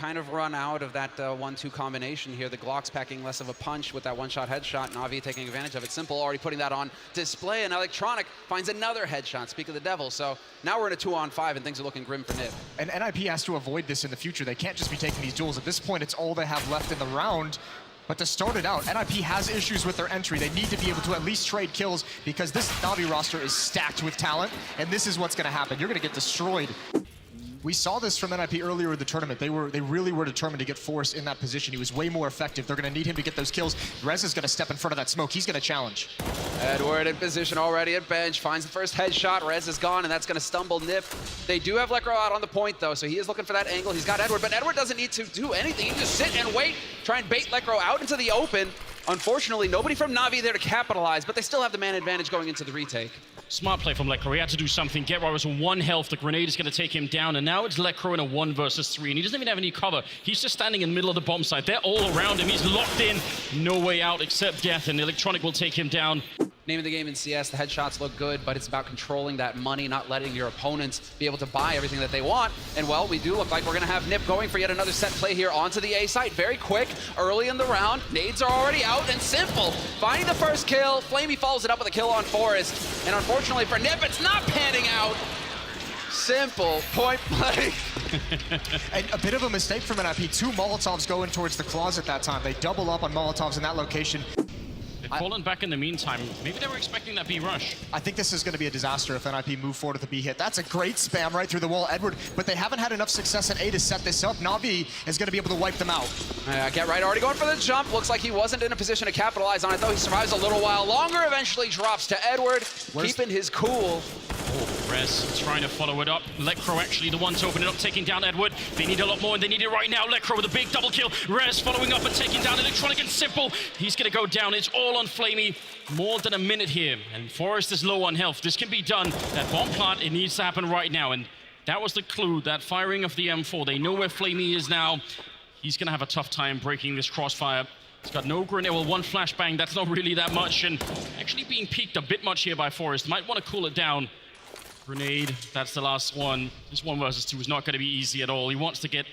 kind of run out of that 1-2 combination here. The Glock's packing less of a punch with that one-shot headshot. Na'Vi taking advantage of it. Simple already putting that on display, and Electronic finds another headshot. Speak of the devil. So now we're in a 2-on-5, and things are looking grim for NiP. And NiP has to avoid this in the future. They can't just be taking these duels. At this point, it's all they have left in the round. But to start it out, NiP has issues with their entry. They need to be able to at least trade kills because this Na'Vi roster is stacked with talent, and this is what's going to happen. You're going to get destroyed. We saw this from NiP earlier in the tournament. They really were determined to get Forrest in that position. He was way more effective. They're going to need him to get those kills. Rez is going to step in front of that smoke. He's going to challenge. Edward in position already at bench. Finds the first headshot. Rez is gone, and that's going to stumble NiP. They do have Lekro out on the point, though, so he is looking for that angle. He's got Edward, but Edward doesn't need to do anything. He can just sit and wait, try and bait Lekro out into the open. Unfortunately, nobody from Na'Vi there to capitalize, but they still have the man advantage going into the retake. Smart play from Lekro. He had to do something. Get right was on 1 health. The grenade is going to take him down, and now it's Lekro in a 1 versus 3, and he doesn't even have any cover. He's just standing in the middle of the bomb site. They're all around him. He's locked in. No way out except death, and Electronic will take him down. Name of the game in CS, the headshots look good, but it's about controlling that money, not letting your opponents be able to buy everything that they want. And well, we do look like we're going to have NiP going for yet another set play here onto the A site. Very quick, early in the round. Nades are already out, and Simple finding the first kill. Flamey follows it up with a kill on Forrest. And unfortunately for NiP, it's not panning out. Simple, point blank. And a bit of a mistake from NiP. 2 Molotovs going towards the closet that time. They double up on Molotovs in that location. They've fallen back in the meantime. Maybe they were expecting that B rush. I think this is going to be a disaster if NiP move forward with the B hit. That's a great spam right through the wall, Edward, but they haven't had enough success at A to set this up. Na'Vi is going to be able to wipe them out. Get right, already going for the jump. Looks like he wasn't in a position to capitalize on it, though. He survives a little while longer, eventually drops to Edward, keeping his cool. Oh, Rez trying to follow it up. Lekro actually the one to open it up, taking down Edward. They need a lot more, and they need it right now. Lekro with a big double kill. Rez following up and taking down Electronic, and Simple. He's going to go down. It's all on Flamey. More than a minute here, and Forrest is low on health. This can be done. That bomb plant, it needs to happen right now, and that was the clue, that firing of the M4. They know where Flamey is now. He's going to have a tough time breaking this crossfire. He's got no grenade. Well, 1 flashbang, that's not really that much, and actually being peaked a bit much here by Forrest. Might want to cool it down. Grenade, that's the last one. This 1 versus 2 is not going to be easy at all. He wants to get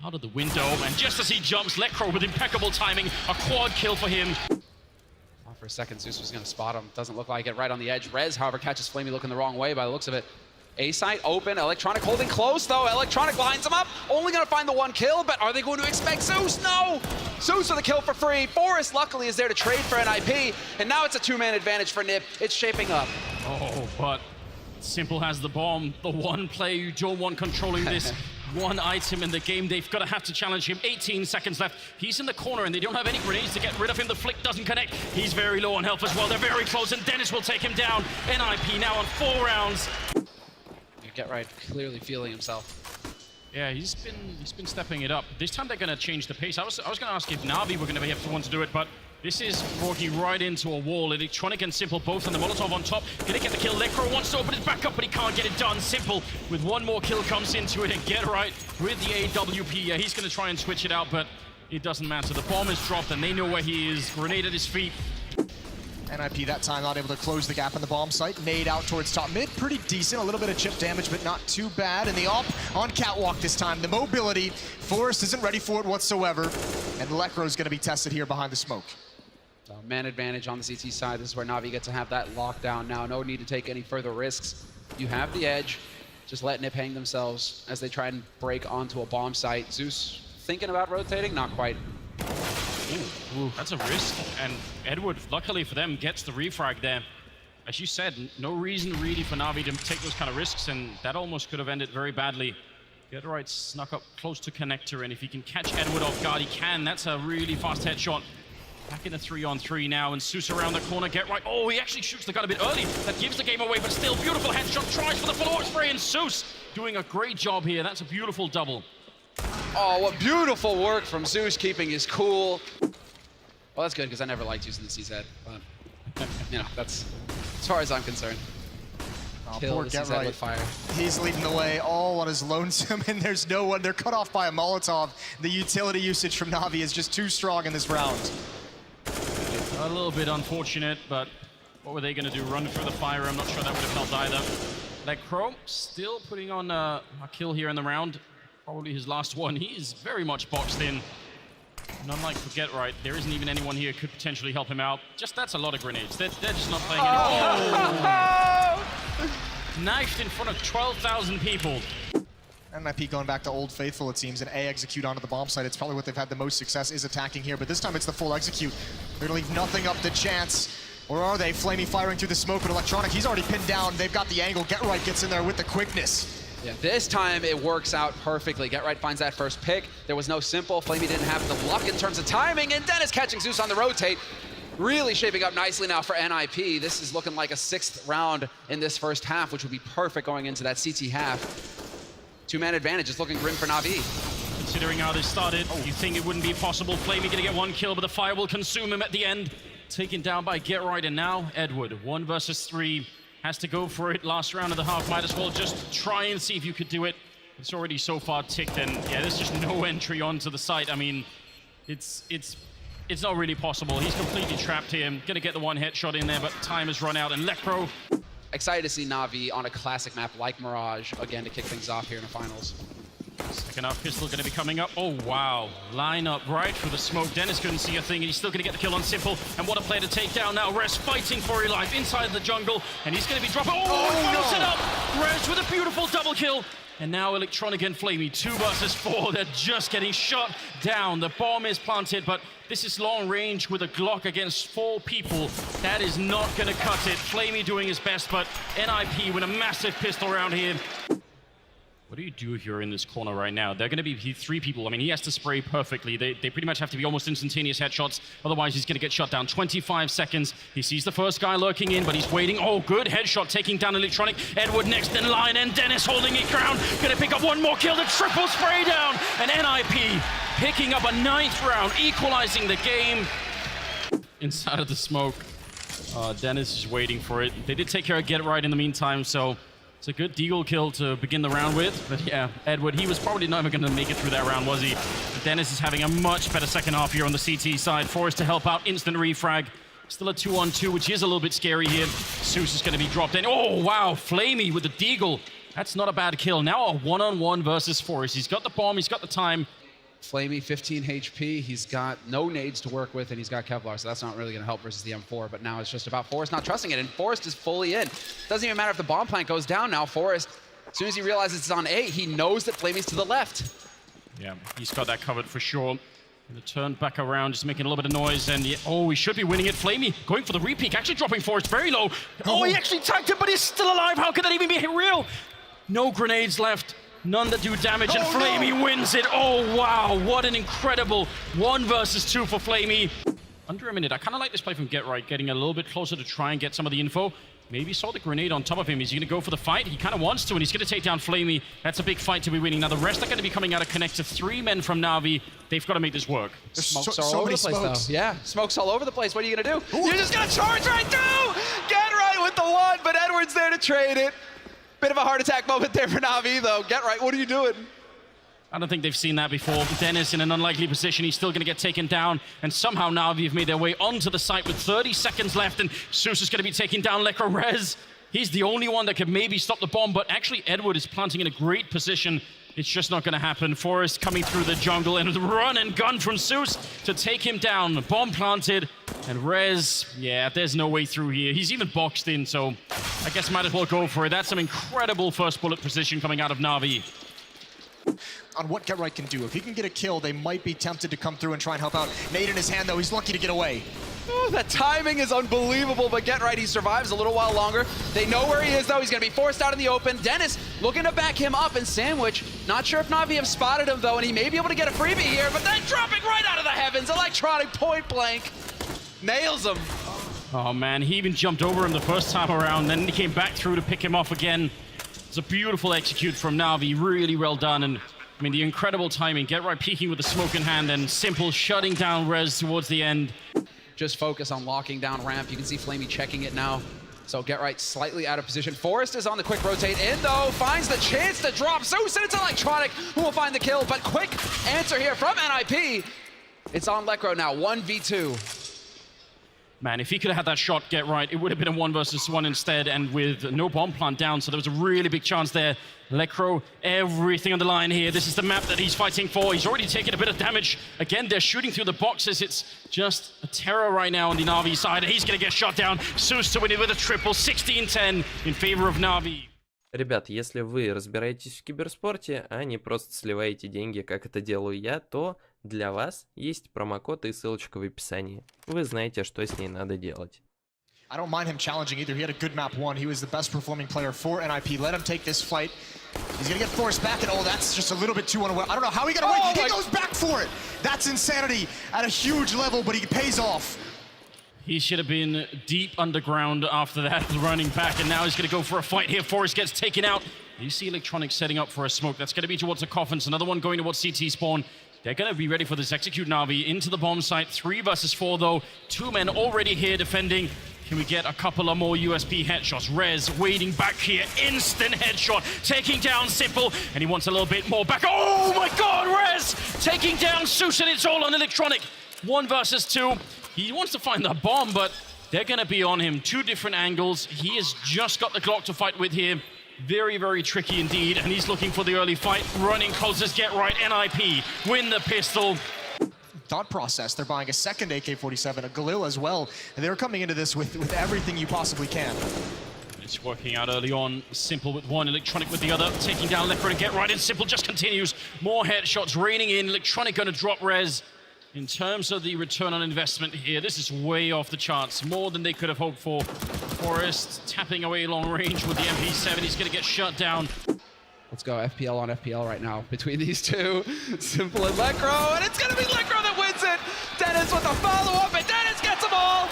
out of the window, and just as he jumps, Lekro with impeccable timing, a quad kill for him. For a second, Zeus was going to spot him. Doesn't look like it. Right on the edge. Rez, however, catches Flamey looking the wrong way by the looks of it. A site open. Electronic holding close, though. Electronic lines him up. Only going to find the 1 kill, but are they going to expect Zeus? No! Zeus with a kill for free. Forrest, luckily, is there to trade for NiP, and now it's a 2-man advantage for NiP. It's shaping up. Oh, but Simple has the bomb. The one player you don't want controlling this one item in the game. They've got to have to challenge him. 18 seconds left. He's in the corner, and they don't have any grenades to get rid of him. The flick doesn't connect. He's very low on health as well. They're very close, and Dennis will take him down. NiP now on 4 rounds. Get right, clearly feeling himself. Yeah, he's been stepping it up. This time they're going to change the pace. I was going to ask if Na'Vi were going to be able to want to do it, but this is walking right into a wall. Electronic and Simple both on the Molotov on top. Gonna get the kill. Lekro wants to open it back up, but he can't get it done. Simple with 1 more kill comes into it, and Get Right with the AWP. Yeah, he's gonna try and switch it out, but it doesn't matter. The bomb is dropped, and they know where he is. Grenade at his feet. NiP that time not able to close the gap on the bomb site. Nade out towards top mid. Pretty decent. A little bit of chip damage, but not too bad. And the op on Catwalk this time. The mobility. Forrest isn't ready for it whatsoever. And Lekro's going to be tested here behind the smoke. Man advantage on the CT side. This is where Na'Vi get to have that lockdown now. No need to take any further risks. You have the edge. Just let NiP hang themselves as they try and break onto a bomb site. Zeus thinking about rotating? Not quite. Ooh, that's a risk, and Edward, luckily for them, gets the refrag there. As you said, no reason really for Na'Vi to take those kind of risks, and that almost could have ended very badly. Get Right snuck up close to connector, and if he can catch Edward off guard, he can. That's a really fast headshot. Back in a 3-on-3 now, and Zeus around the corner. Get Right. Oh, he actually shoots the gun a bit early. That gives the game away, but still, beautiful headshot. Tries for the follow-up spray, and Zeus doing a great job here. That's a beautiful double. Oh, what beautiful work from Zeus, keeping his cool. Well, that's good, because I never liked using the CZ, but, you know, that's as far as I'm concerned. Kill the CZ with fire. He's leading the way all on his lonesome, and there's no one. They're cut off by a Molotov. The utility usage from Na'Vi is just too strong in this round. A little bit unfortunate, but what were they going to do? Run through the fire? I'm not sure that would have helped either. Lekro still putting on a kill here in the round. Probably his last one. He is very much boxed in. And unlike Forget Right, there isn't even anyone here who could potentially help him out. Just that's a lot of grenades. They're just not playing anymore. Knifed in front of 12,000 people. NiP going back to Old Faithful, it seems, and A execute onto the bomb site. It's probably what they've had the most success is attacking here, but this time it's the full execute. They're gonna leave nothing up to chance. Or are they? Flamey firing through the smoke with Electronic. He's already pinned down. They've got the angle. Get Right gets in there with the quickness. Yeah, this time it works out perfectly. Get Right finds that first pick. There was no simple. Flamey didn't have the luck in terms of timing, and Dennis catching Zeus on the rotate. Really shaping up nicely now for NiP. This is looking like a 6th round in this first half, which would be perfect going into that CT half. 2-man advantage is looking grim for Na'Vi. Considering how this started, you think it wouldn't be possible. Flamey gonna get 1 kill, but the fire will consume him at the end. Taken down by Get Right, and now Edward, 1 versus 3. Has to go for it. Last round of the half, might as well just try and see if you could do it. It's already so far ticked, and yeah, there's just no entry onto the site. I mean, it's not really possible. He's completely trapped here. Gonna get the 1 headshot in there, but time has run out, and Lekro. Excited to see Na'Vi on a classic map like Mirage again to kick things off here in the finals. Second up pistol going to be coming up. Oh, wow. Line up right for the smoke. Dennis couldn't see a thing, and he's still going to get the kill on Simple. And what a play to take down now. Rez fighting for his life inside the jungle, and he's going to be dropping. Oh, no. It up. Rez with a beautiful double kill. And now Electronic and Flamey, 2 versus 4. They're just getting shot down. The bomb is planted, but this is long range with a Glock against 4 people. That is not going to cut it. Flamey doing his best, but NiP with a massive pistol around here. What do you do if you're in this corner right now? They're going to be 3 people. I mean, he has to spray perfectly. They pretty much have to be almost instantaneous headshots. Otherwise, he's going to get shot down. 25 seconds. He sees the first guy lurking in, but he's waiting. Oh, good headshot taking down Electronic. Edward next in line, and Dennis holding it ground. Going to pick up 1 more kill. The triple spray down. And NiP picking up a 9th round, equalizing the game. Inside of the smoke. Dennis is waiting for it. They did take care of Get Right in the meantime, so it's a good deagle kill to begin the round with. But yeah, Edward, he was probably never going to make it through that round, was he? Dennis is having a much better second half here on the CT side. Forrest to help out, instant refrag. Still a 2-on-2, which is a little bit scary here. Zeus is going to be dropped in. Oh, wow, Flamey with the deagle. That's not a bad kill. Now a 1-on-1 versus Forrest. He's got the bomb, he's got the time. Flamey, 15 HP. He's got no nades to work with, and he's got Kevlar, so that's not really going to help versus the M4. But now it's just about Forrest not trusting it, and Forrest is fully in. Doesn't even matter if the bomb plant goes down now. Forrest, as soon as he realizes it's on A, he knows that Flamey's to the left. Yeah, he's got that covered for sure. Gonna turn back around, just making a little bit of noise, and oh, he should be winning it. Flamey going for the repeat, actually dropping Forrest very low. Oh, he actually tagged him, but he's still alive. How could that even be real? No grenades left. None that do damage, and Flamey wins it. Oh, wow, what an incredible 1 versus 2 for Flamey. Under a minute. I kind of like this play from Get Right, getting a little bit closer to try and get some of the info. Maybe saw the grenade on top of him. Is he going to go for the fight? He kind of wants to, and he's going to take down Flamey. That's a big fight to be winning. Now, the rest are going to be coming out of connector. 3 men from Na'Vi. They've got to make this work. Smokes all over the place, though. Yeah, smokes all over the place. What are you going to do? You're just going to charge right through! Get Right with the 1, but Edward's there to trade it. Bit of a heart attack moment there for Na'Vi, though. Get Right, what are you doing? I don't think they've seen that before. Dennis in an unlikely position. He's still going to get taken down. And somehow Na'Vi have made their way onto the site with 30 seconds left. And Zeus is going to be taking down Lekro Rez. He's the only one that can maybe stop the bomb. But actually, Edward is planting in a great position. It's just not going to happen. Forrest coming through the jungle, and a run and gun from Zeus to take him down. Bomb planted. And Rez, yeah, there's no way through here. He's even boxed in, so I guess might as well go for it. That's some incredible first bullet precision coming out of Na'Vi. On what Get Right can do. If he can get a kill, they might be tempted to come through and try and help out. Nade in his hand, though. He's lucky to get away. Oh, that timing is unbelievable, but Get Right, he survives a little while longer. They know where he is, though. He's going to be forced out in the open. Dennis looking to back him up, and Sandwich, not sure if Na'Vi have spotted him, though, and he may be able to get a freebie here, but then dropping right out of the heavens. Electronic point blank. Nails him. Oh, man, he even jumped over him the first time around, then he came back through to pick him off again. It's a beautiful execute from Na'Vi, really well done, and I mean, the incredible timing. Get Right peeking with the smoke in hand, and Simple shutting down Rez towards the end. Just focus on locking down ramp. You can see Flamey checking it now. So Get Right slightly out of position. Forrest is on the quick rotate in, though. Finds the chance to drop Zeus, and it's Electronic who will find the kill. But quick answer here from NiP. It's on Lekro now, 1v2. Man, if he could have had that shot get right, it would have been a 1 versus 1 instead, and with no bomb plant down, so there was a really big chance there. Lekr0, everything on the line here. This is the map that he's fighting for. He's already taken a bit of damage. Again, they're shooting through the boxes. It's just a terror right now on the Na'Vi side. He's going to get shot down. Zeus to win it with a triple, 16-10 in favor of Na'Vi. Ребят, если вы разбираетесь в киберспорте, а не просто сливаете деньги, как это делаю я, то для вас есть промокод и ссылочка в описании. Вы знаете, что с ней надо делать. I don't mind him challenging either. He had a good map one. He was the best performing player for NiP. Let him take this fight. He's gonna get forced back, and oh, that's just a little bit too unaware. I don't know how he got away. He goes back for it. That's insanity at a huge level, but he pays off. He should have been deep underground after that, running back, and now he's going to go for a fight here. Forrest gets taken out. You see Electronic setting up for a smoke. That's going to be towards the coffins. Another one going towards CT spawn. They're going to be ready for this execute Na'Vi into the bomb site. 3 versus 4, though. 2 men already here defending. Can we get a couple of more USP headshots? Rez waiting back here. Instant headshot. Taking down Simple. And he wants a little bit more back. Oh, my God, Rez! Taking down Zeus, and it's all on Electronic. 1 versus 2. He wants to find the bomb, but they're going to be on him. 2 different angles. He has just got the Glock to fight with here. Very, very tricky indeed. And he's looking for the early fight. Running closest, get right. NiP win the pistol. Thought process. They're buying a second AK-47, a Galil as well. And they're coming into this with everything you possibly can. It's working out early on. Simple with 1, Electronic with the other. Taking down Lekr0 to get right in. Simple just continues. More headshots raining in. Electronic going to drop Rez. In terms of the return on investment here, this is way off the charts. More than they could have hoped for. Forrest tapping away long range with the MP7. He's going to get shut down. Let's go FPL on FPL right now between these two. Simple and Lekr0, and it's going to be Lekr0 that wins it. Dennis with a follow-up, and Dennis gets them all.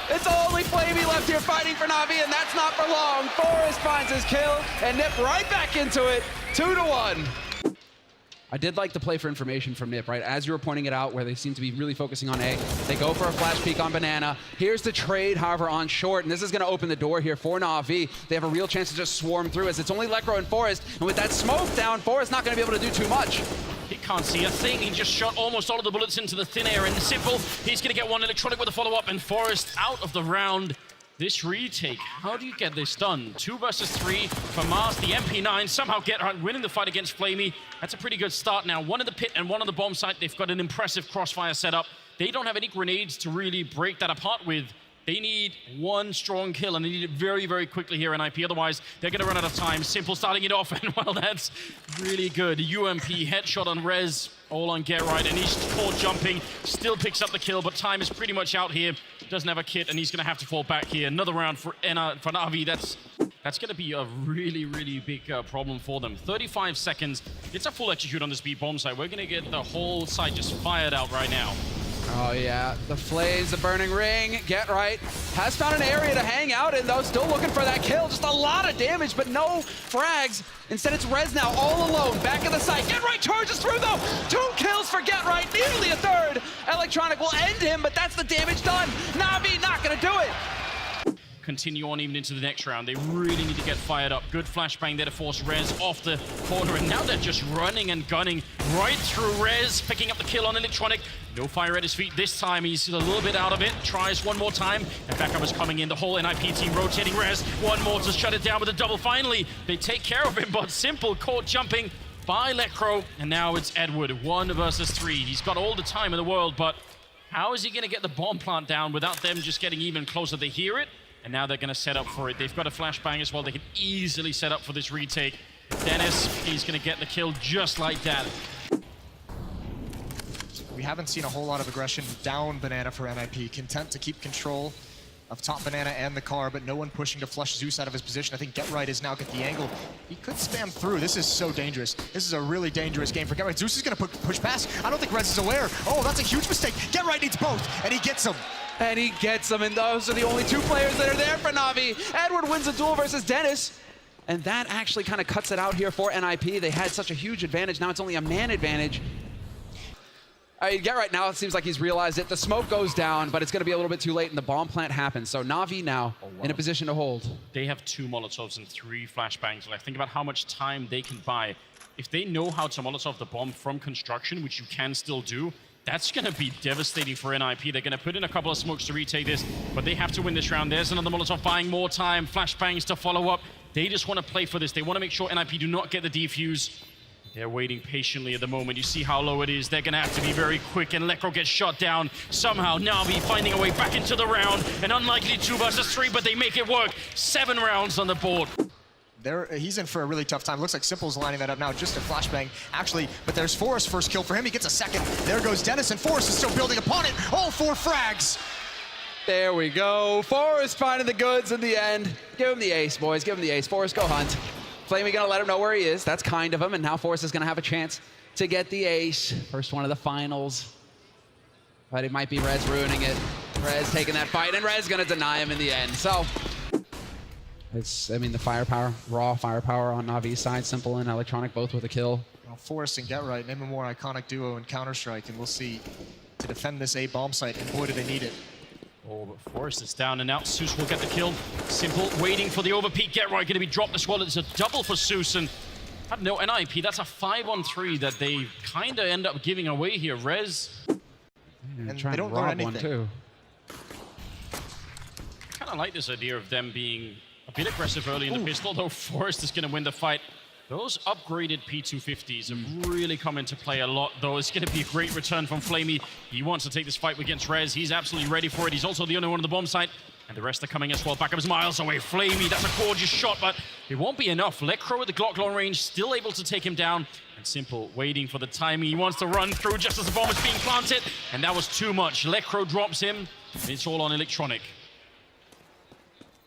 It's only Flamey left here fighting for Na'Vi, and that's not for long. Forrest finds his kill, and NiP right back into it, 2-1. I did like the play for information from NiP, right? As you were pointing it out, where they seem to be really focusing on A. They go for a flash peek on Banana. Here's the trade, however, on short, and this is going to open the door here for Na'Vi. They have a real chance to just swarm through, as it's only Lekr0 and Forrest, and with that smoke down, Forrest not going to be able to do too much. He can't see a thing. He just shot almost all of the bullets into the thin air, and Simple, he's going to get 1 Electronic with a follow-up, and Forrest out of the round. This retake, how do you get this done? 2 versus 3 for Mars, the MP9 somehow get winning the fight against Flamey. That's a pretty good start now. 1 in the pit and 1 on the bomb site. They've got an impressive crossfire setup. They don't have any grenades to really break that apart with. They need 1 strong kill, and they need it very, very quickly here in NiP. Otherwise, they're going to run out of time. Simple starting it off, and well, that's really good. UMP headshot on Rez, all on get right, and he's caught jumping. Still picks up the kill, but time is pretty much out here. Doesn't have a kit, and he's going to have to fall back here. Another round for Na'Vi. That's going to be a really, really big problem for them. 35 seconds. It's a full execute on this B bomb site. We're going to get the whole site just fired out right now. Oh yeah, the flames, the burning ring, get right. Has found an area to hang out in though, still looking for that kill. Just a lot of damage, but no frags. Instead it's Rez now all alone, back of the site. Get right charges through though. 2 kills for Get Right, nearly a 3rd. Electronic will end him, but that's the damage done. Na'Vi not gonna do it. Continue on even into the next round. They really need to get fired up. Good flashbang there to force Rez off the corner, and now they're just running and gunning right through Rez, picking up the kill on Electronic. No fire at his feet this time. He's a little bit out of it. Tries 1 more time, and backup is coming in. The whole NiP team rotating Rez. 1 more to shut it down with a double. Finally, they take care of him, but Simple caught jumping by Lekr0, and now it's Edward. 1 versus 3. He's got all the time in the world, but how is he going to get the bomb plant down without them just getting even closer? They hear it, and now they're going to set up for it. They've got a flashbang as well. They can easily set up for this retake. Dennis, he's going to get the kill just like that. We haven't seen a whole lot of aggression down Banana for NiP. Content to keep control of top Banana and the car, but no one pushing to flush Zeus out of his position. I think Get Right is now get the angle. He could spam through. This is so dangerous. This is a really dangerous game for Get Right. Zeus is going to push past. I don't think Rez is aware. Oh, that's a huge mistake. Get Right needs both, and he gets them. And he gets them, and those are the only 2 players that are there for Na'Vi. Edward wins the duel versus Dennis, and that actually kind of cuts it out here for NiP. They had such a huge advantage. Now it's only a man advantage. Get Right now, it seems like he's realized it. The smoke goes down, but it's going to be a little bit too late, and the bomb plant happens. So Na'Vi now in a position to hold. They have 2 Molotovs and 3 flashbangs. Like, think about how much time they can buy. If they know how to Molotov the bomb from construction, which you can still do, That's going to be devastating for NiP. They're going to put in a couple of smokes to retake this, but they have to win this round. There's another Molotov buying more time. Flashbangs to follow up. They just want to play for this. They want to make sure NiP do not get the defuse. They're waiting patiently at the moment. You see how low it is. They're going to have to be very quick, and Lekro gets shot down. Somehow, Na'Vi finding a way back into the round. An unlikely 2 versus 3, but they make it work. 7 rounds on the board. He's in for a really tough time. Looks like Simple's lining that up now, just a flashbang, actually. But there's Forrest, first kill for him. He gets a second. There goes Dennis, and Forrest is still building upon it. All 4 frags. There we go. Forrest finding the goods in the end. Give him the ace, boys. Give him the ace. Forrest, go hunt. Flamey gonna let him know where he is. That's kind of him, and now Forrest is gonna have a chance to get the ace. First one of the finals. But it might be Rez ruining it. Rez taking that fight, and Rez gonna deny him in the end. So, I mean, the firepower, raw firepower on Na'Vi's side, Simple and Electronic both with a kill. Well, Forrest and Get Right, name a more iconic duo in Counter-Strike, and we'll see to defend this A bomb site, and boy, do they need it. Oh, but Forrest is down and out. Zeus will get the kill. Simple waiting for the overpeak. Get Right going to be dropped as well. It's a double for Zeus, and I don't know, NiP, that's a 5-on-3 that they kind of end up giving away here. Rez. And they don't learn anything. One too. Kind of like this idea of them being a bit aggressive early in the pistol, though Forrest is going to win the fight. Those upgraded P250s have really come into play a lot, though. It's going to be a great return from Flamey. He wants to take this fight against Rez. He's absolutely ready for it. He's also the only one on the bomb site, and the rest are coming as well. Backup is miles away. Flamey, that's a gorgeous shot, but it won't be enough. Lekro with the Glock long range, still able to take him down. And Simple waiting for the timing. He wants to run through just as the bomb is being planted, and that was too much. Lekro drops him, and it's all on Electronic.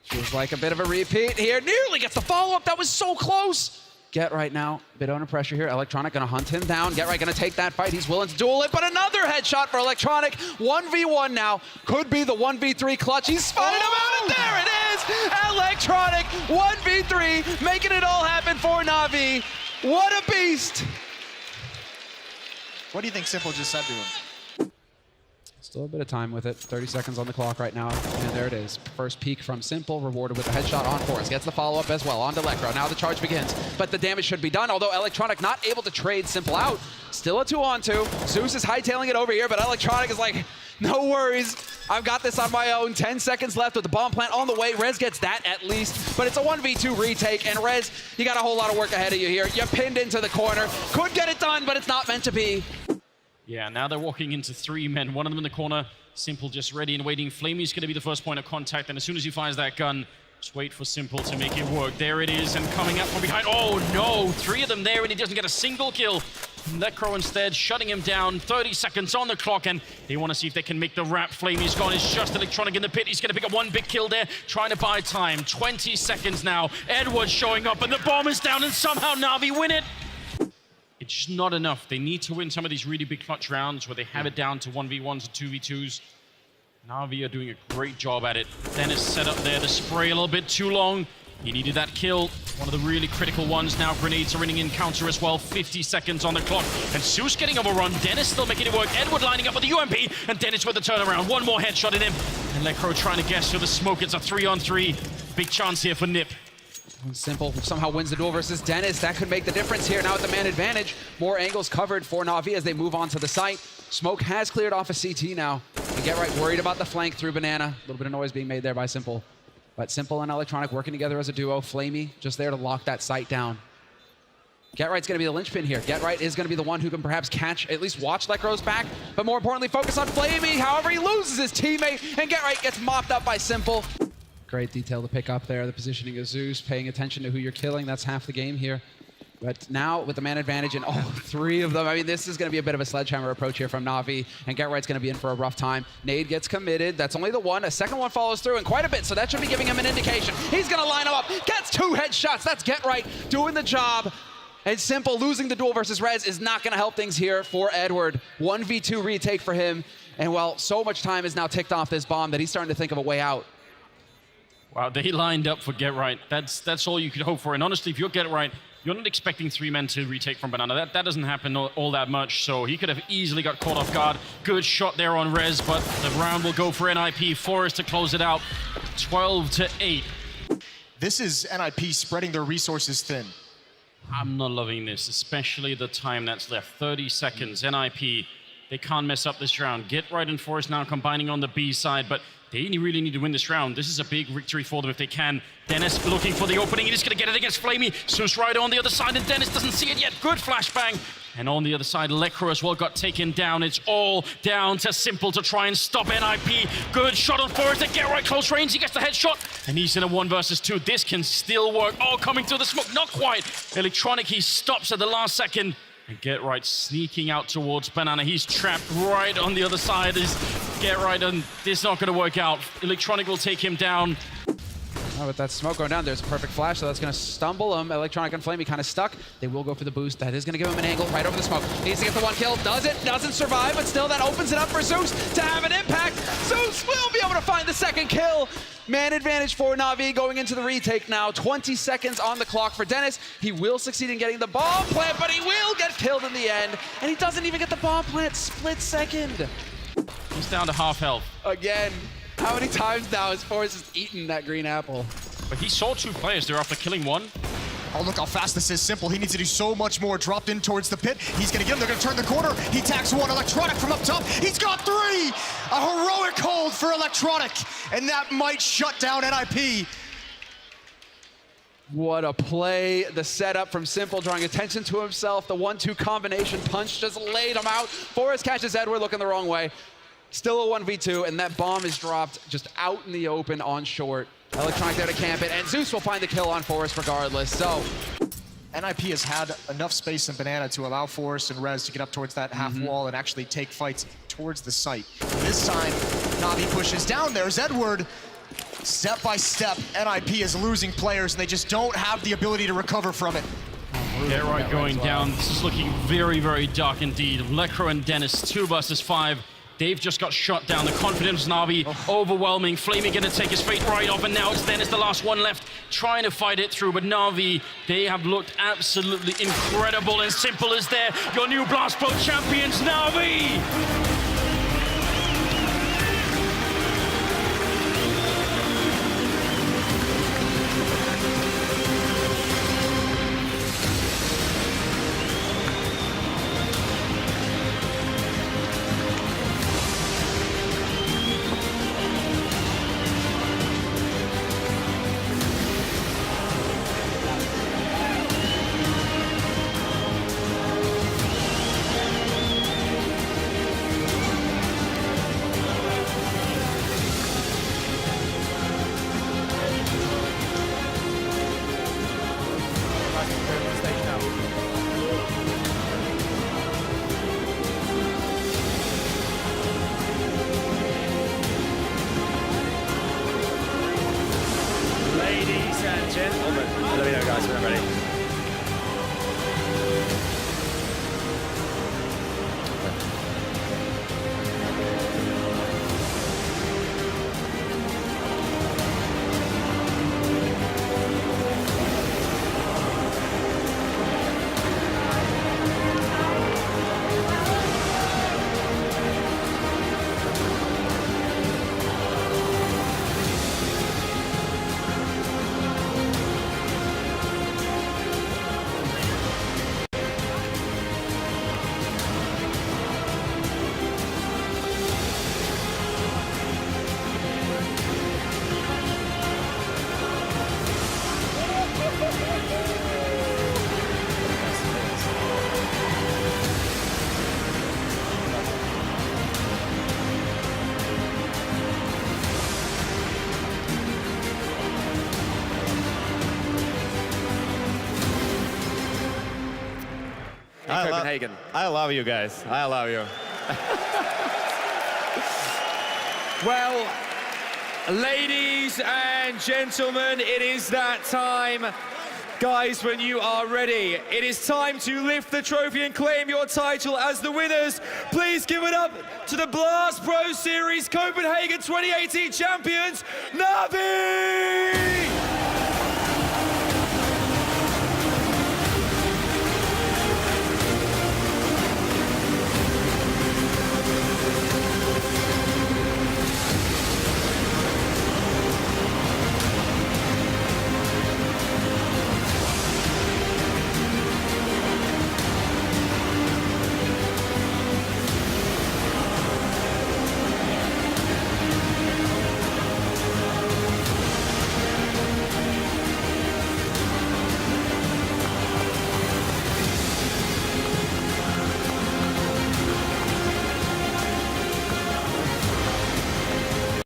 Feels like a bit of a repeat here. Nearly gets the follow-up. That was so close. Get Right now, a bit under pressure here. Electronic gonna hunt him down. Get Right gonna take that fight. He's willing to duel it, but another headshot for Electronic. 1v1 now. Could be the 1v3 clutch. He's spotted him out, and there it is! Electronic, 1v3, making it all happen for Na'Vi. What a beast! What do you think Simple just said to him? Still a bit of time with it. 30 seconds on the clock right now. And there it is. First peek from Simple, rewarded with a headshot on Forrest. Gets the follow-up as well. On to Lekro. Now the charge begins. But the damage should be done, although Electronic not able to trade Simple out. Still a 2-on-2. Zeus is hightailing it over here, but Electronic is like, no worries. I've got this on my own. 10 seconds left with the bomb plant on the way. Rez gets that at least, but it's a 1v2 retake. And Rez, you got a whole lot of work ahead of you here. You're pinned into the corner. Could get it done, but it's not meant to be. Yeah, now they're walking into 3 men. One of them in the corner. Simple just ready and waiting. Flamey's going to be the first point of contact, and as soon as he fires that gun, just wait for Simple to make it work. There it is, and coming up from behind. Oh no, 3 of them there, and he doesn't get a single kill. Lekro instead shutting him down. 30 seconds on the clock, and they want to see if they can make the wrap. Flamey's gone. It's just Electronic in the pit. He's going to pick up 1 big kill there, trying to buy time. 20 seconds now. Edward showing up, and the bomb is down, and somehow Na'Vi win it. It's just not enough. They need to win some of these really big clutch rounds where they have it down to 1v1s or 2v2s. Na'Vi are doing a great job at it. Dennis set up there, the spray a little bit too long. He needed that kill. One of the really critical ones now. Grenades are running in counter as well. 50 seconds on the clock. And Zeus getting overrun. Dennis still making it work. Edward lining up with the UMP. And Dennis with the turnaround. 1 more headshot in him. And Lekro trying to guess through the smoke. It's a 3-on-3. Big chance here for NiP. Simple somehow wins the duel versus Dennis. That could make the difference here. Now with the man advantage, more angles covered for Na'Vi as they move on to the site. Smoke has cleared off a CT now. And Get Right worried about the flank through Banana. A little bit of noise being made there by Simple. But Simple and Electronic working together as a duo. Flamey just there to lock that site down. Get Right's going to be the linchpin here. Get Right is going to be the one who can perhaps catch, at least watch Lekro's back, but more importantly, focus on Flamey. However, he loses his teammate, and Get Right gets mopped up by Simple. Great detail to pick up there. The positioning of Zeus, paying attention to who you're killing. That's half the game here. But now with the man advantage and all 3 of them, I mean, this is going to be a bit of a sledgehammer approach here from Na'Vi, and Get Right's going to be in for a rough time. Nade gets committed. That's only the one. A second one follows through, and quite a bit, so that should be giving him an indication. He's going to line him up. Gets 2 headshots. That's Get Right doing the job. And Simple losing the duel versus Rez is not going to help things here for Edward. 1v2 retake for him. And well, so much time is now ticked off this bomb that he's starting to think of a way out. Wow, they lined up for Get Right. That's all you could hope for. And honestly, if you're Get Right, you're not expecting 3 men to retake from Banana. That doesn't happen all that much, so he could have easily got caught off guard. Good shot there on Rez, but the round will go for NiP. Forrest to close it out, 12-8. This is NiP spreading their resources thin. I'm not loving this, especially the time that's left. 30 seconds. NiP They can't mess up this round. Get right and Forest now combining on the B side, but they really need to win this round. This is a big victory for them if they can. Dennis looking for the opening. He's going to get it against Flamey. Zeus right on the other side, and Dennis doesn't see it yet. Good flashbang. And on the other side, Lekro as well got taken down. It's all down to Simple to try and stop NiP. Good shot on Forest. They get right close range. He gets the headshot. And he's in a 1 versus 2. This can still work. Oh, coming through the smoke. Not quite. Electronic, he stops at the last second. And Get Right sneaking out towards Banana. He's trapped right on the other side. Is Get Right, and this is not going to work out. Electronic will take him down. Oh, with that smoke going down, there's a perfect flash, so that's going to stumble him. Electronic and Flamey kind of stuck. They will go for the boost. That is going to give him an angle right over the smoke. He needs to get the 1 kill. Does it? Doesn't survive, but still that opens it up for Zeus to have an impact. Zeus will be able to find the 2nd kill. Man advantage for Na'Vi going into the retake now. 20 seconds on the clock for Dennis. He will succeed in getting the bomb plant, but he will get killed in the end. And he doesn't even get the bomb plant split second. He's down to half health. Again, how many times now has Forrest just eaten that green apple? But he saw 2 players there after killing 1. Oh, look how fast this is. Simple. He needs to do so much more. Dropped in towards the pit. He's going to get him. They're going to turn the corner. He tags 1. Electronic from up top. He's got 3. A heroic hold for Electronic. And that might shut down NiP. What a play. The setup from Simple, drawing attention to himself. The 1-2 combination punch just laid him out. Forrest catches Edward looking the wrong way. Still a 1v2, and that bomb is dropped just out in the open on short. Electronic there to camp it, and Zeus will find the kill on Forrest regardless. So NiP has had enough space in Banana to allow Forrest and Rez to get up towards that half wall and actually take fights towards the site. This time, Na'Vi pushes down. There's Edward. Step by step, NiP is losing players, and they just don't have the ability to recover from it. Get Right going down. This is looking very, very dark indeed. Lekro and Dennis, 2 versus 5. They've just got shot down. The confidence of Na'Vi overwhelming. Flamey gonna take his fate right off, and now it's Dennis, the last one left, trying to fight it through. But Na'Vi, they have looked absolutely incredible, and Simple is there. Your new Blast Pro champions, Na'Vi! Let me know, guys, when I'm ready. Copenhagen. I love you guys. I love you. Well, ladies and gentlemen, it is that time. Guys, when you are ready, it is time to lift the trophy and claim your title as the winners. Please give it up to the Blast Pro Series Copenhagen 2018 champions, Na'Vi!